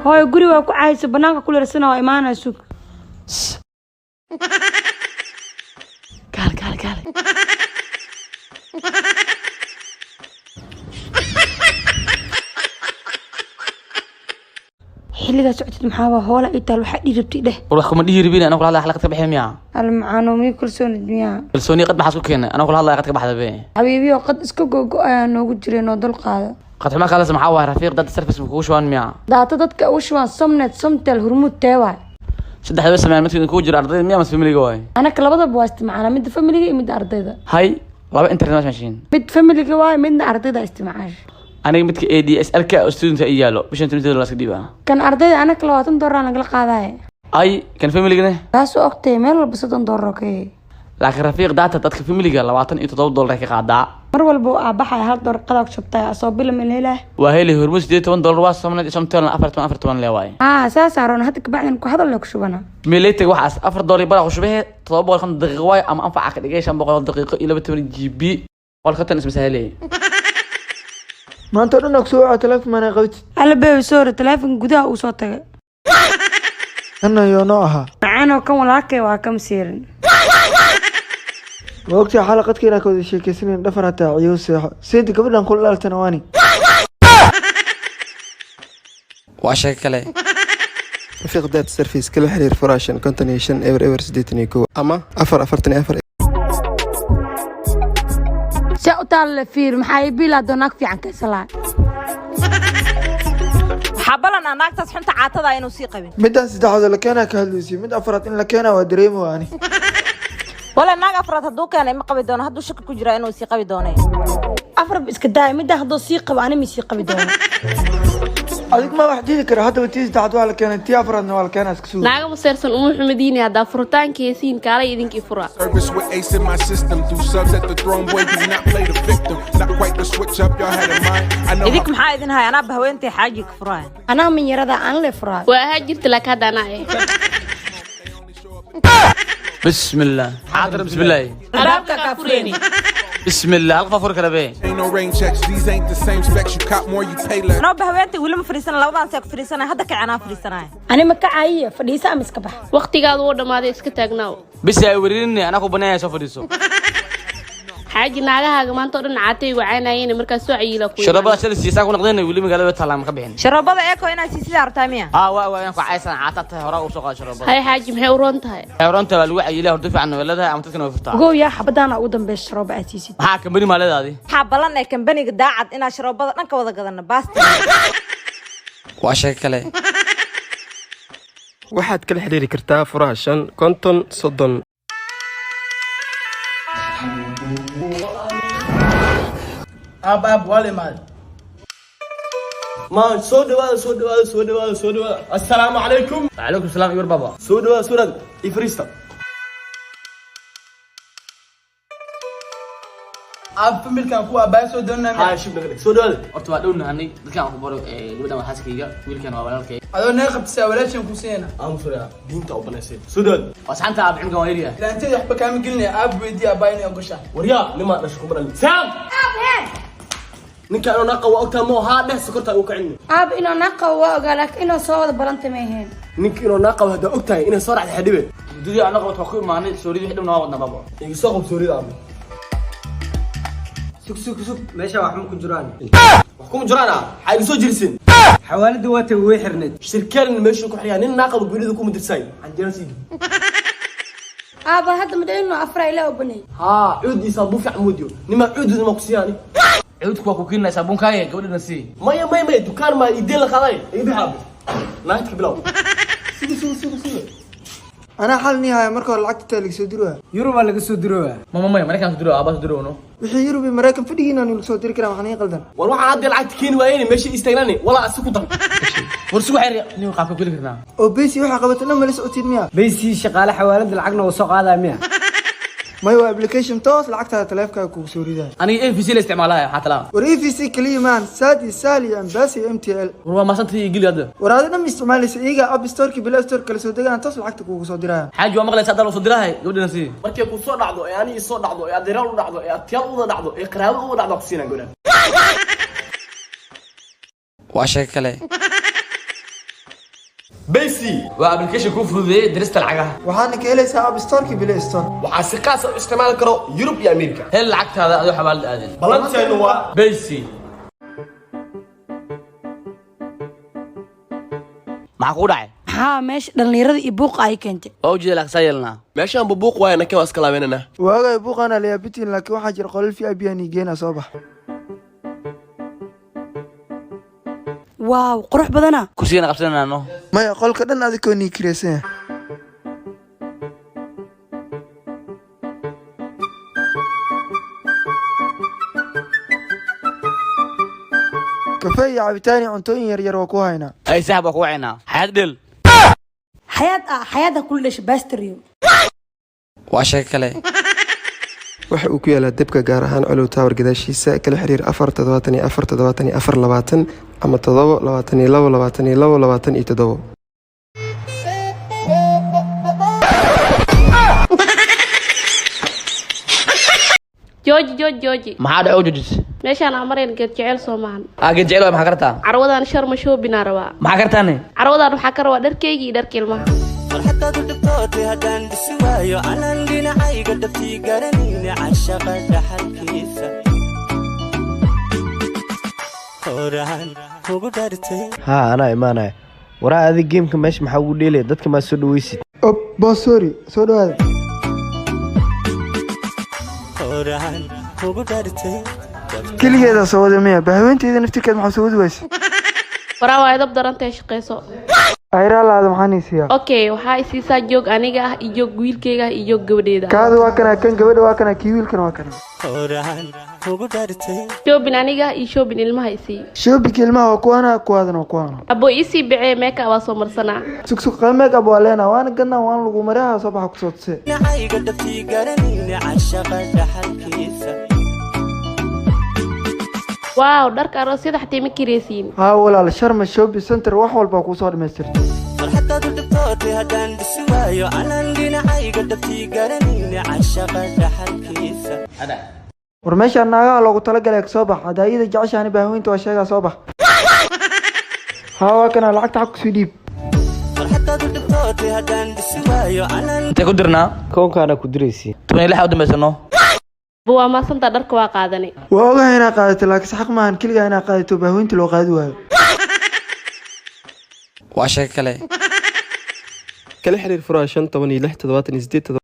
هاي قري وأكو عايز بناك كل رسنا وإيمانه سوق قال حلقة سعتي محاوة هولا إيتال وحد يجبتي ده والله ما ديري بيني أنا أقول هلا حلقتك بحيم يا المعانو مي كل سنة دنيا السوني قد بحسك هنا أنا أقول هلا حلقتك بحذا بيه حبيبي وقد اسكو جو أنا وجري نودل قاعدة قد ما خلاص محاوة رفيق ضد السيرفس مكوش وان ميا داتدك وشوان صمنت صمت الهرمود تاوعي صدق بس ما ممكن نكون جرى أرضي ميا مس فاميلي جواي أنا كلا بضرب بواست معنا مد فاميلي مد أرضي ده هاي لابا انترنت ماشين مد فاميلي جواي مد أرضي ده استمعاش أنا متك ADS أركا ستودنت إيالو بيش أنت متدرس راسك ديبا كان أرضي أنا كلا واتن دور أنا قل قاعدة أي كان فاميلي جنه بس وقتي ميل بسيطن دورك لكن رفيق داتا تدخل فاميلي قال لواتن إنت $2 كقعدة مرول بو أبحى هل دور قلق شبتي أصاب بلا من هلا وهيلي هرموز $1 واس سمنت سمتون أفرتون لواي ساسا رونا هتك بعد إنكو هذا اللي كشوفنا ميليتك وحاس $4 بلا وشبه $2 5 دقيقة واي أما أنفع عقد إيش أم بقول دقيقة إلى بتمن GB والختن اسمه سهلي ما أنت أنك سوى تلف ما أنا قلت أنا بيبي صورة تلافن جودها وصوتك أنا يوناها معانا وكم ولاكي وكم سيرن وقتي حلقتك أنا كذا شيء كسرين دفرت عيوس سيدي قبل أن كل التنواني وعشان كله رفيق دات سيرفيس كل حرير فراشن كونتينيشن ايفر سديتنيكو اما افرتني سأطال فير محايبي لا دونك في عن كسلا حبلنا أنك تصحن تعاطى إنه سيقبل مدة سدحة لكنا كهلوسي مد أفرت إن لكنا ودريمو يعني ولا ناقة فرات هدوك أنا ما قبل دونه هدو شك كجرا إنه سيقبل دونه أفرب إسكداي مدة هدو سيقة وأنا مسيقة بدون أديك ما وحدي ذكر هذا وتيز تحت ولا كانت تي أفرت ولا كان أسكسو ناقة مسيرسن محمدين هذا فرطان كيسين كارا يدينكي فرا Service with ace in my system through subs at the throne boy do not play the victim not quite the switch up y'all had in mind I know إذيك محا إذن هاي أنا بهوينتي حاجة كفراين أنا من يرضى أنا لفراد وهاجرت لك هذا أنا بسم الله حاضر بسم الله أرابك كافريني بسم الله الغفور كلبي ain't no rain checks these ain't the same specs you cop more you pay less أنا بهوينتي ولا مفريسنا لو ضان سيك فريسنا هذا كعنا فريسنا أنا مكعية فديسة مسكبح وقتي قاعد ورد ما ذي اسكتاجناو بس يا وريني أنا كوبنايا سوفريسو حاجة ناقة ما تقولن عاتي وعينين مركز سوعي لك شربات شلسي ساكو نقدين ويلي مقالة بتطلع مكبحين شربات إيكو هنا سيسي عرتامية وا أنا عايز عاتت هراء وسوق شربات هاي حاجة محورونت هاي حيوانات الوعي له ارتفع عنه ولدها عم تكنوا يفتح جو يا حبدانا أودن بالشراب أسيسي حاكم بني مال هذه حبلنا كم بني قداعد إن شربات نك وذا قدرنا بس وعشان كله waxaad kala xiriiri kartaa furaashan konton soddon أب ولا مال ما سود السلام عليكم عليكم السلام يور بابا سود إفريستا أب في ملك أكو أباي سودنا هاي شو بدك سود أرتوا دونا هني كان أخباره لبدا ما حاسك يجا ويل كان ولا كي هذا ناقب تساولات كوسينا سوريا دين تاو بنسيت سود وسحنت أب عند قواريريا لا أنت يحب كام قلنا أب ودي أبايني أقشع وريا لما نشكو برا سام ninka inuu naqo ogta mo haadhe sokorta uu kacini أب إنه نقى وقالك إنه صوت بلنت ماهين ninka inuu naqo hada ogtahay inay soo raacday xadibe dudii aan naqo wax ku imaanay sooridi xidhna waa wadna baba igu soo qob soorida ama سك meesha wax ma ku jiraan wax ku jirana xay soo jirsin xawaaladu waa tay way xirneed shirkaan meesha ku xiriyaan nin naqo guridu ku mudirsay anjana sii أب هذا مدري إنه أفرع له بني ها عود يصابو في عموديو نما عود ما كسياني عودك waa ku kiinay sabun kaaye gabadhana si maya dukaan ma idin la qaday ibi xab naagta bilow sidi أنا حال نهاية مركز العقد تالي سودروها يوروبا laga soo diroowa mama markaan ku diro aabas diroono wixii Yurub Mareykan fadhigiina inuu soo diri kara waxaan qaldan war waxa hadda lacagta keen waayeen meesha istaagnaani wala asiku dar war sugu xir nin qaabka kuli karnaa oo beesi waxa qabatana ma la socotid miya baysi shaqaale xawaalada lacagna oo soo qaadaa miya ما ابلكيشن توصل عقدها تلافك كوسوريدا انا اي في سي الاستعمالها حتى لا وري في سي كليمان سادي سالي امباسي ام تي ال وروا ما سنتي يقول هذا ورادنا ما استعماليس ايغا اب ستور كي بلا ستور كلا سو دغان توصل عقدك كوسو ديرا حاجه ما مقليس هذا لو صدرها gabadhana si markay ku soo dhacdo ee ani soo dhacdo ee adeeral u dhacdo ee tiyal u dhacdo ee qaraabo u dhacdo ku siinaa gabadha waa shay kale بيسي وابلكيشن كو فودي درست العقها waxaana ka helaysaa app store-ki Play Store. waxaa si qaas ah u isticmaali karo Yurub iyo Ameerika hel lacagtaada adoo xawaalad aadin balanteenu waa بيسي maxaa ku dhacay ها ماشي dhalinyarada iyo buuqa ay keentay oo jeela xasayelna meeshaan buuq waayna kan iska laabeynana waagay buuqana la yaabitiin laakiin waxaa jira qolal VIP aan geena soo bax. waaw qurux badana kursiga qabsanayno maya qolka dhan adikoo nii kireysan. kafee iyo cabitaani cuntooyin yar yar oo ku haynaa. ay saaxib ku wacina xaad dhil حياة كل شيء باستريو waa shay kale waxa uu ku yaalaa debka gaar ahaan colow tower gadaashiisa kala xiriir 474 ama 722 jooji maxaa dhaco jujis meeshaan aan marayn geed jecel soo maahan geed jecel maxaa kartaa carwadaan sharma shoobina rabaa maxaa kartaane carwadaan waxaa ka rabaa dharkeyga iyo dharka ilmaha farxadaadu dhibtootay haddaan dhisi waayo anaan dhinacayga dhabtii garanayna cashaqa dhaxalkiisa horaan kugu dhartay haa anaa imaanaya waraa adig geemka meesha maxaa ugu dheelaya dadka maa soo dhawaysid Op, boss sorry, soo dhawaada. horaan kugu dhartay Keligeeda soo wada miya, bahaweenteeda naftirkeed maxaa soo wadi waysa. waraa waa edab darantay shaqeyso Ayra laada maxaan isiyaa. okay waxaa isiisaa joog aniga ah iyo joog wiilkeyga iyo joog gabadheeda Kaadu waa kana kan gabadha waa kana kii wiilkana waa kana. horaan kugu dhartay shoobin aniga iyo shoobin ilmaha isii Shoobika ilmaha waa kuwana kuwaadana waa kuwana. abo isii bicee meeka waa soo marsanaa Sugsug qameeg abo leena waan ganna waan lagu maraha soo baxa ku soo tsee. dhinacayga dhabtii garanayna cashaqa dhaxalkiisa waaw dharka aroosyada xataa ma kireysiin Haa walaal Sharma Shopping Center wax walba ku soo dhameystirtay. farxadaadu dhibtootay haddaan dhisi waayo anaan dhinacayga dhabtii garanayna cashaqa dhaxalkiisa War meesha naagaha loogu talagalay ka soo bax hadaayada jeceshaani bahaweentu waa sheega soo bax. Haa waa kana lacagta xaq ku dhiib. farxadaadu dhibtootay haddaan dhisi waayo anaan intee ku dirnaa koonkaana ku diraysi 26 u dambeysano waa maasanta dharka waa qaadanay Waa ogahay inaa qaadato laakiin xaq maahan kaliya inaa qaadato bahaweentu loo qaadi waayo. waa shay kale kala xiriir furaha 5 16 78